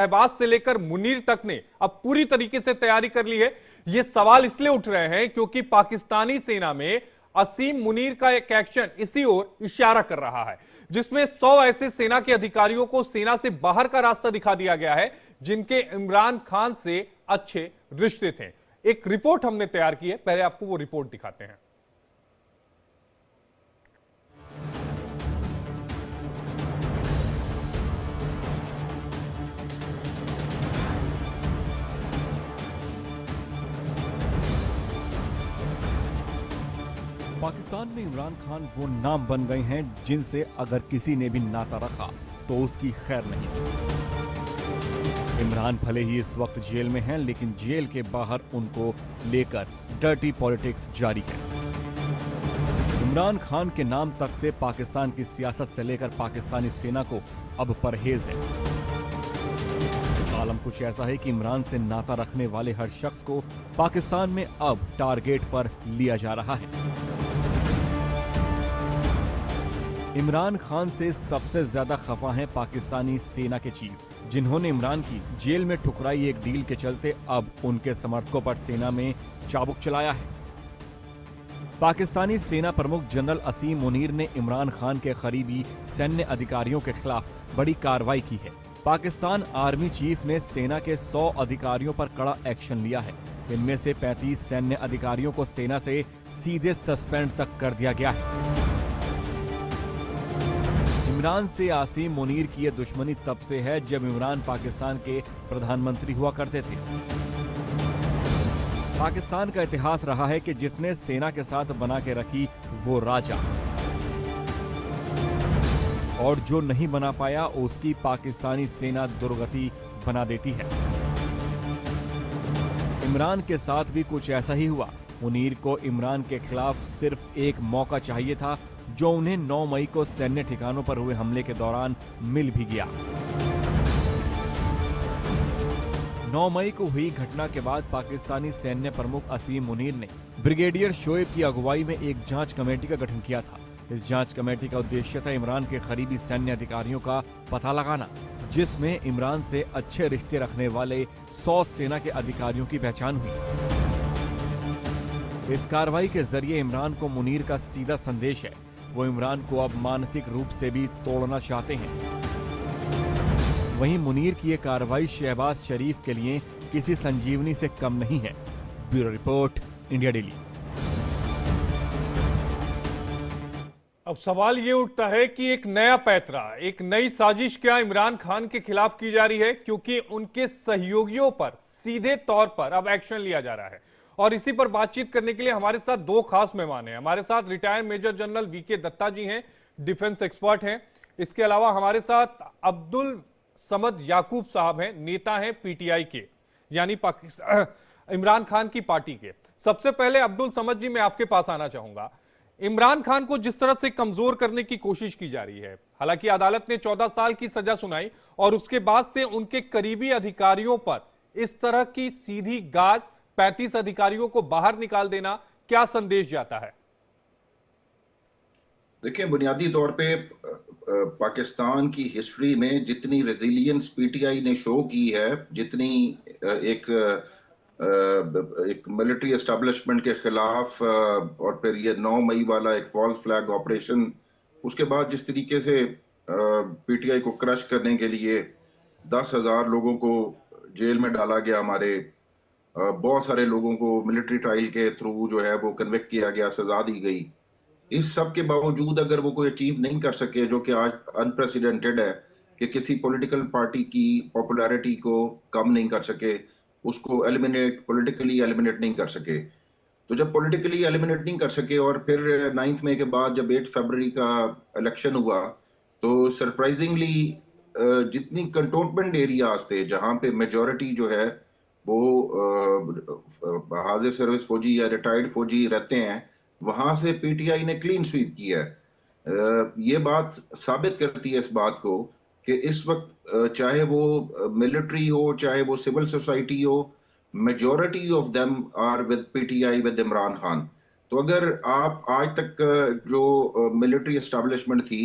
शहबाज से लेकर मुनीर तक ने अब पूरी तरीके से तैयारी कर ली है। ये सवाल इसलिए उठ रहे हैं क्योंकि पाकिस्तानी सेना में असीम मुनीर का एक एक्शन इसी ओर इशारा कर रहा है, जिसमें 100 ऐसे सेना के अधिकारियों को सेना से बाहर का रास्ता दिखा दिया गया है जिनके इमरान खान से अच्छे रिश्ते थे। एक रिपोर्ट हमने तैयार की है, पहले आपको वो रिपोर्ट दिखाते हैं। पाकिस्तान में इमरान खान वो नाम बन गए हैं जिनसे अगर किसी ने भी नाता रखा तो उसकी खैर नहीं। इमरान भले ही इस वक्त जेल में हैं, लेकिन जेल के बाहर उनको लेकर डर्टी पॉलिटिक्स जारी है। इमरान खान के नाम तक से पाकिस्तान की सियासत से लेकर पाकिस्तानी सेना को अब परहेज है। आलम कुछ ऐसा है कि इमरान से नाता रखने वाले हर शख्स को पाकिस्तान में अब टारगेट पर लिया जा रहा है। इमरान खान से सबसे ज्यादा खफा हैं पाकिस्तानी सेना के चीफ, जिन्होंने इमरान की जेल में ठुकराई एक डील के चलते अब उनके समर्थकों पर सेना में चाबुक चलाया है। पाकिस्तानी सेना प्रमुख जनरल असीम मुनीर ने इमरान खान के करीबी सैन्य अधिकारियों के खिलाफ बड़ी कार्रवाई की है। पाकिस्तान आर्मी चीफ ने सेना के 100 अधिकारियों पर कड़ा एक्शन लिया है। इनमें से 35 सैन्य अधिकारियों को सेना से सीधे सस्पेंड तक कर दिया गया है। इमरान से आसिम मुनीर की यह दुश्मनी तब से है जब इमरान पाकिस्तान के प्रधानमंत्री हुआ करते थे। पाकिस्तान का इतिहास रहा है कि जिसने सेना के साथ बना के रखी वो राजा, और जो नहीं बना पाया उसकी पाकिस्तानी सेना दुर्गति बना देती है। इमरान के साथ भी कुछ ऐसा ही हुआ। मुनीर को इमरान के खिलाफ सिर्फ एक मौका चाहिए था, जो उन्हें 9 मई को सैन्य ठिकानों पर हुए हमले के दौरान मिल भी गया। 9 मई को हुई घटना के बाद पाकिस्तानी सैन्य प्रमुख असीम मुनीर ने ब्रिगेडियर शोएब की अगुवाई में एक जांच कमेटी का गठन किया था। इस जांच कमेटी का उद्देश्य था इमरान के करीबी सैन्य अधिकारियों का पता लगाना, जिसमें इमरान से अच्छे रिश्ते रखने वाले 100 सेना के अधिकारियों की पहचान हुई। इस कार्रवाई के जरिए इमरान को मुनीर का सीधा संदेश है, वो इमरान को अब मानसिक रूप से भी तोड़ना चाहते हैं। वहीं मुनीर की ये कार्रवाई शहबाज शरीफ के लिए किसी संजीवनी से कम नहीं है। Bureau report, India daily. अब सवाल ये उठता है कि एक नया पैंतरा, एक नई साजिश क्या इमरान खान के खिलाफ की जा रही है, क्योंकि उनके सहयोगियों पर सीधे तौर पर अब एक्शन लिया जा रहा है। और इसी पर बातचीत करने के लिए हमारे साथ 2 खास मेहमान हैं। हमारे साथ retired major general V K Datta ji हैं, डिफेंस एक्सपर्ट हैं। इसके अलावा हमारे साथ अब्दुल समद याकूब साहब हैं, नेता हैं पीटीआई के, यानी पाकिस्तान इमरान खान की पार्टी के। सबसे पहले अब्दुल समद जी, मैं आपके पास आना चाहूंगा। इमरान खान को जिस तरह से कमजोर करने की कोशिश की जा रही है, हालांकि अदालत ने 14 साल की सजा सुनाई और उसके बाद से उनके करीबी अधिकारियों पर इस तरह की सीधी गाज, 35 अधिकारियों को बाहर निकाल देना, क्या संदेश जाता है? देखिए, बुनियादी तौर पे पाकिस्तान की हिस्ट्री में जितनी रेजिलियंस पीटीआई ने शो की है, जितनी एक मिलिट्री एस्टेब्लिशमेंट के खिलाफ और फिर ये 9 मई वाला एक फॉल्स फ्लैग ऑपरेशन, उसके बाद जिस तरीके से पीटीआई को क्रश करने के लिए 10,000 लोगों को जेल में डाला गया, हमारे बहुत सारे लोगों को मिलिट्री ट्रायल के थ्रू जो है वो कन्विक्ट किया गया, सजा दी गई। इस सब के बावजूद अगर वो कोई अचीव नहीं कर सके, जो कि आज अनप्रेसिडेंटेड है कि किसी पॉलिटिकल पार्टी की पॉपुलैरिटी को कम नहीं कर सके, उसको पॉलिटिकली एलिमिनेट नहीं कर सके। तो जब पॉलिटिकली एलिमिनेट नहीं कर सके और फिर 9 मई के बाद जब 8 फरवरी का इलेक्शन हुआ, तो सरप्राइजिंगली जितनी कंटोनमेंट एरियाज थे जहां पे मेजॉरिटी जो है वो हाजिर सर्विस फौजी या रिटायर्ड फौजी रहते हैं, वहां से पीटीआई ने क्लीन स्वीप किया है। ये बात साबित करती है इस बात को कि इस वक्त चाहे वो मिलिट्री हो, चाहे वो सिविल सोसाइटी हो, majority of them are with PTI, with Imran Khan. तो अगर आप आज तक जो मिलिट्री एस्टेब्लिशमेंट थी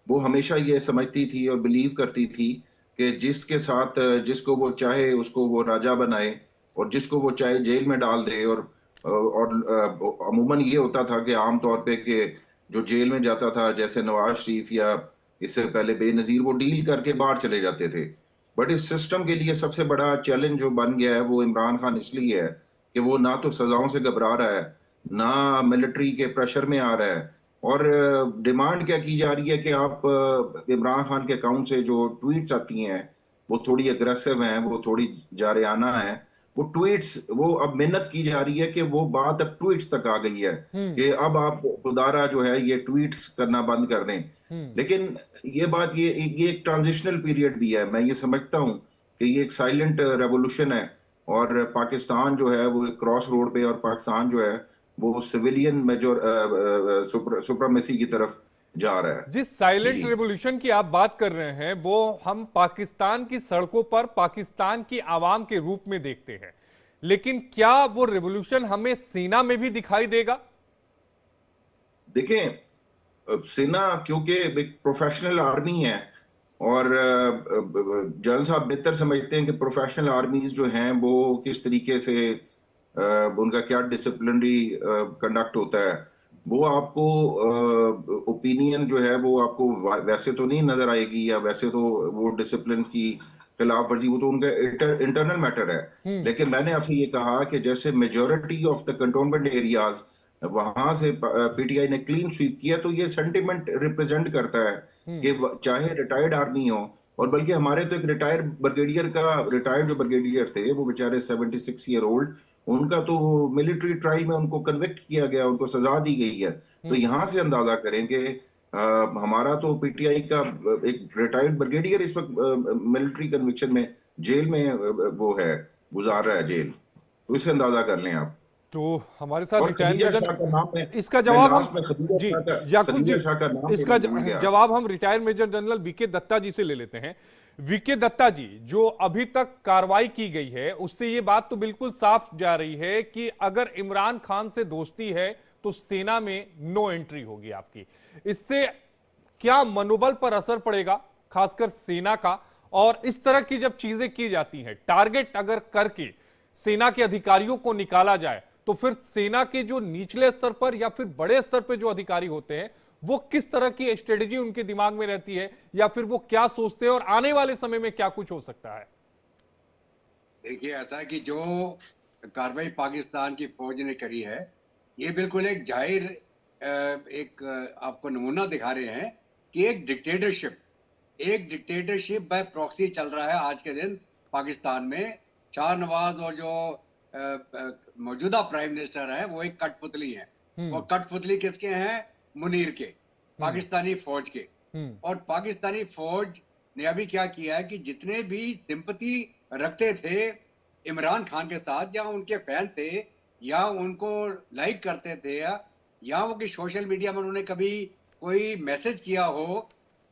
वो हमेशा ये समझती थी और बिलीव करती थी कि जिसके साथ जिसको वो चाहे उसको वो राजा बनाए और जिसको वो चाहे जेल में डाल दे। और अमूमन ये होता था कि आमतौर पे कि जो जेल में जाता था, जैसे नवाज शरीफ या इससे पहले बेनजीर, वो डील करके बाहर चले जाते थे। बट इस सिस्टम के लिए सबसे बड़ा चैलेंज जो बन गया है वो इमरान खान इसलिए है कि वो ना तो सजाओं से घबरा रहा है, ना मिलिट्री के प्रेशर में आ रहा है। और डिमांड क्या की जा रही है कि आप इमरान खान के अकाउंट से जो ट्वीट्स आती हैं वो थोड़ी अग्रेसिव हैं, वो थोड़ी जारयाना है। वो ट्वीट्स, वो अब मिन्नत की जा रही है कि वो बात अब ट्वीट्स तक आ गई है कि अब आप खुदारा जो है ये ट्वीट्स करना बंद कर दें। लेकिन ये बात, ये एक ट्रांजिशनल पीरियड भी है। मैं ये समझता हूँ कि ये एक साइलेंट रेवोल्यूशन है और पाकिस्तान जो है वो एक क्रॉस रोड पे, और पाकिस्तान जो है वो सिविलियन मेजर सुप्रीमेसी की तरफ जा रहा है। जिस साइलेंट जी। रिवॉल्यूशन की आप बात कर रहे हैं वो हम पाकिस्तान की सड़कों पर पाकिस्तान की आवाम के रूप में देखते हैं, लेकिन क्या वो रिवॉल्यूशन हमें सेना में भी दिखाई देगा? देखें, सेना क्योंकि एक प्रोफेशनल आर्मी है और जनरल साहब बेहतर समझते हैं कि प्रोफेशनल आर्मीज जो हैं वो किस तरीके से उनका क्या डिसिप्लिनरी कंडक्ट होता है। वो आपको ओपिनियन जो है वो आपको वैसे तो नहीं नजर आएगी, या वैसे तो वो डिसिप्लिन की खिलाफ वर्जी, वो तो उनका इंटरनल मैटर है। लेकिन मैंने आपसे ये कहा कि जैसे majority of the cantonment areas वहां से पीटीआई ने क्लीन स्वीप किया, तो ये सेंटिमेंट रिप्रेजेंट करता है कि चाहे रिटायर्ड आर्मी हो, और बल्कि हमारे तो एक रिटायर्ड जो ब्रिगेडियर थे वो बेचारे 76 ईयर ओल्ड, उनका तो मिलिट्री ट्रायल में उनको कन्विक्ट किया गया, उनको सजा दी गई है। तो यहां से अंदाजा करें कि हमारा तो पीटीआई का एक रिटायर्ड ब्रिगेडियर इस वक्त मिलिट्री कन्विक्शन में जेल में वो है, गुजार रहा है जेल। तो इससे अंदाजा कर लें आप। तो हमारे साथ और रिटायर्ड खदीजा मेजर, शाह का नाम है, इसका मैं जवाब लास्ट में हम जी याकूब जी, खदीजा शाह का नाम इसका लेना भूल गया। जवाब हम retired major general V K Datta ji से ले लेते हैं। वीके दत्ता जी, जो अभी तक कार्रवाई की गई है उससे ये बात तो बिल्कुल साफ जा रही है कि अगर इमरान खान से दोस्ती है तो सेना में नो एंट्री होगी आपकी। इससे क्या मनोबल पर असर पड़ेगा, खासकर सेना का? और इस तरह की जब चीजें की जाती हैं, टारगेट अगर करके सेना के अधिकारियों को निकाला जाए, तो फिर सेना के जो निचले स्तर पर या फिर बड़े स्तर पर जो अधिकारी होते हैं वो किस तरह की स्ट्रेटेजी उनके दिमाग में रहती है, या फिर वो क्या सोचते हैं और आने वाले समय में क्या कुछ हो सकता है? देखिए, ऐसा है कि जो कार्रवाई पाकिस्तान की फौज ने करी है, ये बिल्कुल एक जाहिर आपको नमूना दिखा रहे हैं कि एक डिक्टेटरशिप बाय प्रॉक्सी चल रहा है आज के दिन पाकिस्तान में। शाह नवाज और जो मौजूदा प्राइम मिनिस्टर है वो एक कठपुतली है, और कठपुतली किसके हैं? मुनीर के, पाकिस्तानी फौज के। और पाकिस्तानी फौज ने अभी क्या किया है कि जितने भी सिंपैथी रखते थे इमरान खान के साथ, या उनके फैन थे, या उनको लाइक करते थे, या वो कि सोशल मीडिया में उन्होंने कभी कोई मैसेज किया हो,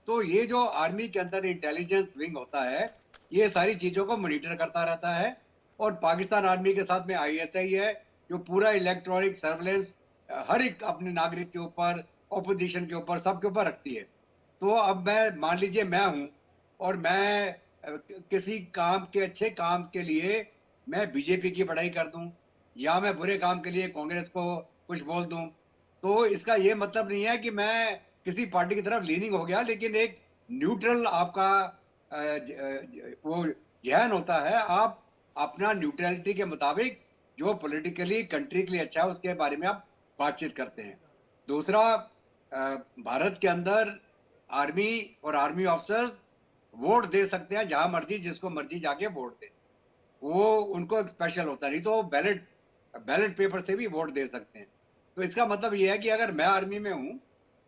तो ये जो आर्मी के अंदर इंटेलिजेंस विंग होता है ये सारी चीजों को मॉनिटर करता रहता है। और पाकिस्तान आर्मी के साथ में आईएसआई है जो पूरा इलेक्ट्रॉनिक सर्वेलेंस हर एक अपने नागरिक के ऊपर, ऑपोजिशन के ऊपर, सबके ऊपर रखती है। तो अब मैं मान लीजिए मैं हूं और मैं किसी काम के, अच्छे काम के लिए मैं बीजेपी की बड़ाई कर दूं, या मैं बुरे काम के लिए कांग्रेस को कुछ बोल दूं, तो इसका ये मतलब नहीं है कि मैं किसी पार्टी की तरफ लीनिंग हो गया, लेकिन एक न्यूट्रल आपका वो जहन होता है। आप अपना न्यूट्रलिटी के मुताबिक जो पॉलिटिकली कंट्री के लिए अच्छा है उसके बारे में आप बातचीत करते हैं। दूसरा, भारत के अंदर आर्मी और आर्मी ऑफिसर्स वोट दे सकते हैं जहां मर्जी, जिसको मर्जी जाके वोट दे, वो उनको एक स्पेशल होता है, नहीं तो बैलेट पेपर से भी वोट दे सकते हैं। तो इसका मतलब ये है कि अगर मैं आर्मी में हूं,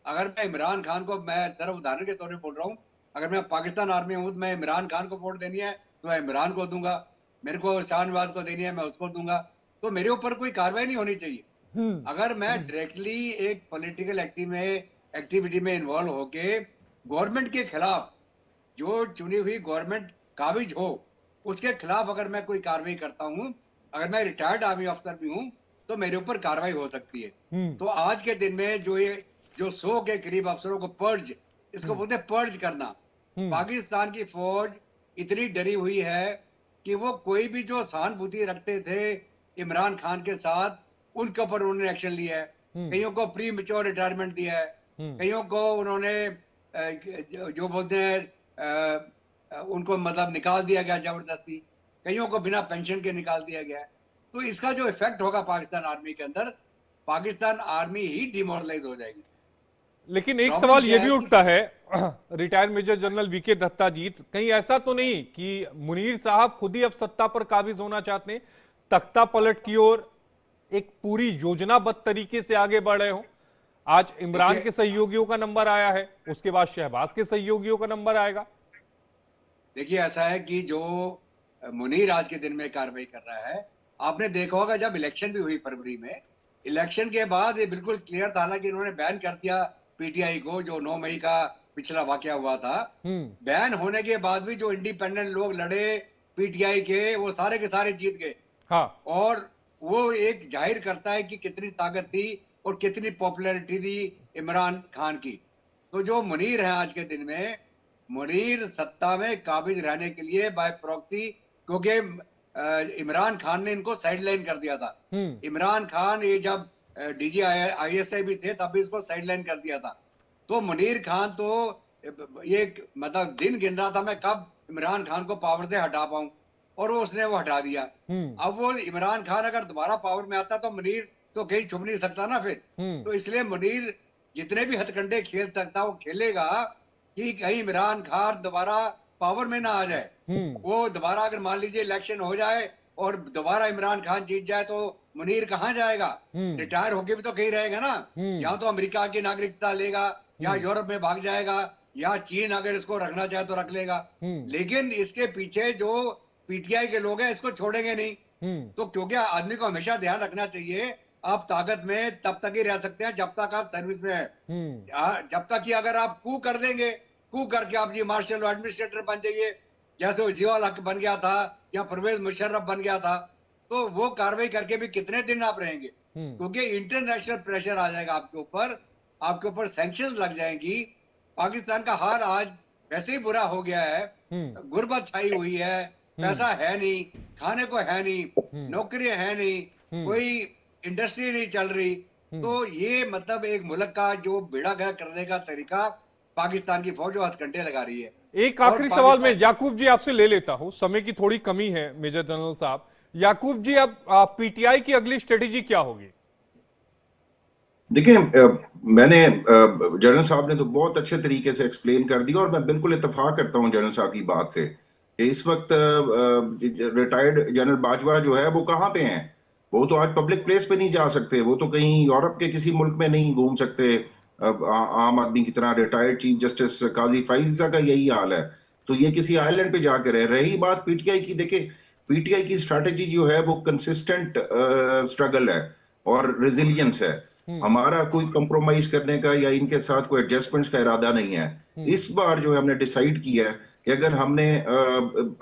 अगर मैं इमरान खान को, मैं तरफ उदाहरण के तौर पे बोल रहा हूं, अगर मैं पाकिस्तान आर्मी में हूं तो मैं इमरान खान को वोट देनी है तो मैं इमरान को दूंगा, मेरे को शाहनवाज को देनी है मैं उसको दूंगा, तो मेरे ऊपर कोई कार्रवाई नहीं होनी चाहिए। अगर मैं डायरेक्टली एक पॉलिटिकल एक्टिविटी में इन्वॉल्व होके गवर्नमेंट के खिलाफ, जो चुनी हुई गवर्नमेंट काबिज हो उसके खिलाफ अगर मैं कोई कार्रवाई करता हूं, अगर मैं रिटायर्ड आर्मी अफसर भी हूं, तो मेरे ऊपर कार्रवाई हो सकती है। तो आज के दिन में जो 100 के करीब अफसरों को पर्ज, इसको बोलते हैं पर्ज करना। पाकिस्तान की फौज इतनी डरी हुई है कि वो कोई भी जो सहानुभूति रखते थे इमरान खान के साथ, उनके ऊपर उन्होंने एक्शन लिया है। कईयों को प्री मेच्योर रिटायरमेंट दिया है, कईयों को उन्होंने जो बोलते हैं उनको मतलब निकाल दिया गया जबरदस्ती, कईयों को बिना पेंशन के निकाल दिया गया। तो इसका जो इफेक्ट होगा पाकिस्तान आर्मी के अंदर, पाकिस्तान आर्मी ही डिमोरलाइज हो जाएगी। लेकिन एक प्रॉब्लम सवाल क्या यह है भी कि- उठता है retired major general V K Datta ji, कहीं ऐसा तो नहीं कि मुनीर साहब खुद ही अब सत्ता पर काबिज होना चाहते हैं, तख्ता पलट की ओर एक पूरी योजनाबद्ध तरीके से आगे बढ़ रहे हो? आज इमरान देखिए- के सहयोगियों का नंबर आया है, उसके बाद शहबाज के सहयोगियों का नंबर आएगा। देखिए ऐसा है कि जो मुनीर आज के दिन में कार्रवाई कर रहा है, आपने देखा होगा जब इलेक्शन भी हुई फरवरी में, इलेक्शन के बाद ये बिल्कुल क्लियर था, हालांकि इन्होंने बैन कर दिया पीटीआई को, जो 9 मई का पिछला वाकया हुआ था। बैन होने के बाद भी जो इंडिपेंडेंट लोग लड़े पीटीआई के, वो सारे के सारे जीत गए। हाँ, और वो एक जाहिर करता है कि कितनी ताकत थी और कितनी पॉपुलैरिटी थी इमरान खान की। तो जो मुनीर है आज के दिन में, मुनीर सत्ता में काबिज रहने के लिए बाय प्रॉक्सी, क्योंकि इमरान खान ने इनको साइडलाइन कर दिया था। इमरान खान ये जब डीजी आईएसआई भी थे तब भी इसको साइडलाइन कर दिया था। तो मुनीर खान तो ये मतलब दिन गिन रहा था, मैं कब इमरान खान को पावर से हटा पाऊं, और उसने वो हटा दिया। अब वो इमरान खान अगर दोबारा पावर में आता तो मुनीर तो कहीं छुप नहीं सकता ना फिर। तो इसलिए मुनीर जितने भी हथकंडे खेल सकता वो खेलेगा कि कहीं इमरान खान दोबारा पावर में ना आ जाए। वो दोबारा अगर मान लीजिए इलेक्शन हो जाए और दोबारा इमरान खान जीत जाए तो मुनीर कहाँ जाएगा? रिटायर होके भी तो कहीं रहेगा ना। या तो अमेरिका की नागरिकता लेगा, या यूरोप में भाग जाएगा, या चीन अगर इसको रखना चाहे तो रख लेगा। लेकिन इसके पीछे जो पीटीआई के लोग हैं इसको छोड़ेंगे नहीं। तो क्योंकि आदमी को हमेशा ध्यान रखना चाहिए, आप ताकत में तब तक ही रह सकते हैं जब तक आप सर्विस में है। जब तक कि अगर आप कू कर देंगे, कू करके आप जी मार्शल एडमिनिस्ट्रेटर बन जाइए, जैसे वो जियाउल हक बन गया था या परवेज मुशर्रफ बन गया था, तो वो कार्रवाई करके भी कितने दिन आप रहेंगे? क्योंकि इंटरनेशनल प्रेशर आ जाएगा आपके ऊपर सैंक्शंस लग जाएंगी। पाकिस्तान का हाल आज वैसे ही बुरा हो गया है, गुर्बत छाई हुई है, पैसा है नहीं, खाने को है नहीं, नौकरियां है नहीं, कोई इंडस्ट्री नहीं चल रही। तो ये मतलब एक मुल्क का जो बेड़ा गर्क करने का तरीका पाकिस्तान की फौज हथकंडे लगा रही है। एक आखिरी सवाल मैं याकूब जी आपसे ले लेता हूं, समय की थोड़ी कमी है मेजर जनरल साहब। याकूब जी, अब पीटीआई की अगली स्ट्रेटेजी क्या होगी? देखिए, मैंने जनरल साहब ने तो बहुत अच्छे तरीके से एक्सप्लेन कर दिया, और मैं बिल्कुल इत्तेफाक करता हूं जनरल साहब की बात से कि इस वक्त रिटायर्ड जनरल बाजवा जो है वो कहाँ पे हैं? वो तो आज पब्लिक प्लेस पे नहीं जा सकते, वो तो कहीं यूरोप के किसी मुल्क में नहीं घूम सकते आम आदमी की तरह। रिटायर्ड चीफ जस्टिस काजी फाइजा का यही हाल है, तो ये किसी आइलैंड पे जाकर रह रही। बात पीटीआई की, देखिए पीटीआई की स्ट्रैटेजी जो है वो कंसिस्टेंट स्ट्रगल है और रेजिलियंस है। हमारा कोई कंप्रोमाइज करने का या इनके साथ कोई एडजस्टमेंट्स का इरादा नहीं है। इस बार जो है हमने डिसाइड किया है कि अगर हमने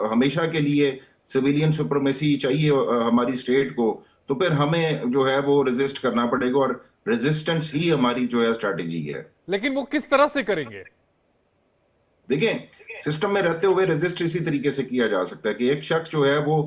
हमेशा के लिए सिविलियन सुप्रीमेसी चाहिए हमारी स्टेट को, तो फिर हमें जो है वो रेजिस्ट करना पड़ेगा, और रेजिस्टेंस ही हमारी जो है स्ट्रैटेजी है। लेकिन वो किस तरह से करेंगे? देखिए, सिस्टम में रहते हुए रेजिस्ट इसी तरीके से किया जा सकता है कि एक शख्स जो है वो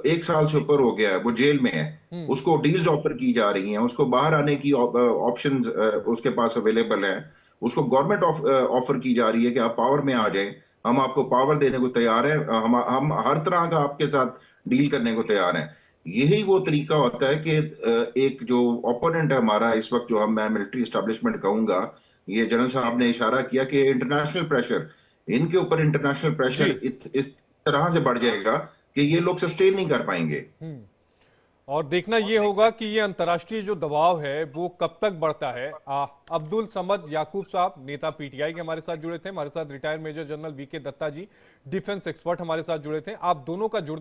1 साल से ऊपर हो गया है, वो जेल में है, उसको डील्स ऑफर की जा रही हैं, उसको बाहर आने की ऑप्शंस उसके पास अवेलेबल है, उसको गवर्नमेंट ऑफर की जा रही है कि आप पावर में आ जाएं, हम आपको पावर देने को तैयार हैं, हम हर तरह का आपके साथ डील करने को तैयार हैं। यही वो तरीका होता है कि एक जो ओपोनेंट है हमारा इस वक्त, जो मैं मिलिट्री एस्टेब्लिशमेंट कहूंगा, ये जनरल साहब ने इशारा किया कि इंटरनेशनल प्रेशर, इनके ऊपर इंटरनेशनल प्रेशर इस तरह से बढ़ जाएगा कि ये लोग सस्टेन नहीं कर पाएंगे। और देखना ये होगा कि ये अंतर्राष्ट्रीय जो दबाव है वो कब तक बढ़ता है। अब्दुल समद याकूब साहब, नेता पीटीआई के हमारे साथ जुड़े थे। हमारे साथ retired major general V K Datta ji, defence expert हमारे साथ जुड़े थे। आप दोनों का जुड़ने